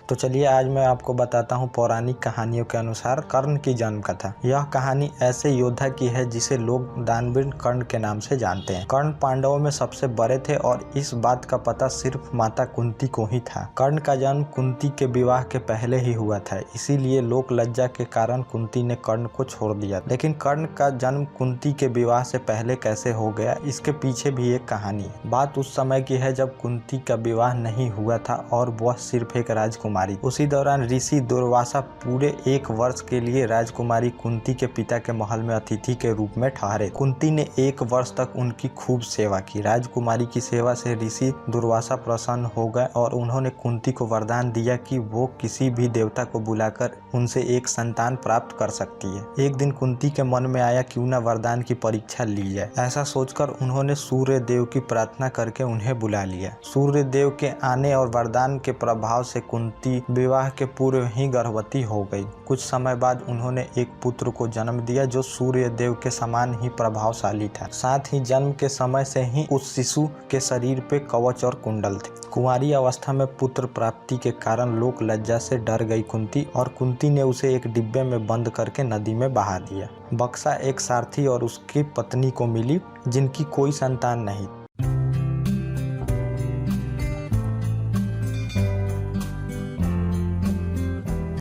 तो चलिए आज मैं आपको बताता हूँ पौराणिक कहानियों के अनुसार कर्ण की जन्म कथा। यह कहानी ऐसे योद्धा की है जिसे लोग दानवीर कर्ण के नाम से जानते हैं। कर्ण पांडवों में सबसे बड़े थे और इस बात का पता सिर्फ माता कुंती को ही था। कर्ण का जन्म कुंती के विवाह के पहले ही हुआ था, इसीलिए लोक लज्जा के कारण कुंती ने कर्ण को छोड़ दिया। लेकिन कर्ण का जन्म कुंती के विवाह से पहले कैसे हो गया, इसके पीछे भी एक कहानी है। बात उस समय की है जब कुंती का विवाह नहीं हुआ था और वह सिर्फ एक राजकुमारी। उसी दौरान ऋषि दुर्वासा पूरे 1 वर्ष के लिए राजकुमारी कुंती के पिता के महल में अतिथि के रूप में ठहरे। कुंती ने 1 वर्ष तक उनकी खूब सेवा की। राजकुमारी की सेवा से ऋषि दुर्वासा प्रसन्न हो गए और उन्होंने कुंती को वरदान दिया कि वो किसी भी देवता को बुलाकर उनसे एक संतान प्राप्त कर सकती है। एक दिन कुंती के मन में आया क्यों न वरदान की परीक्षा ली जाए। ऐसा सोचकर उन्होंने सूर्य देव की प्रार्थना करके उन्हें बुला लिया। सूर्य देव के आने और वरदान के प्रभाव से कुंती विवाह के पूर्व ही गर्भवती हो गई। कुछ समय बाद उन्होंने एक पुत्र को जन्म दिया जो सूर्य देव के समान ही प्रभावशाली था। साथ ही जन्म के समय से ही उस शिशु के शरीर पे कवच और कुंडल थे। कुंवारी अवस्था में पुत्र प्राप्ति के कारण लोक लज्जा से डर गई कुंती और कुंती ने उसे एक डिब्बे में बंद करके नदी में बहा दिया। बक्सा एक सारथी और उसकी पत्नी को मिली जिनकी कोई संतान नहीं।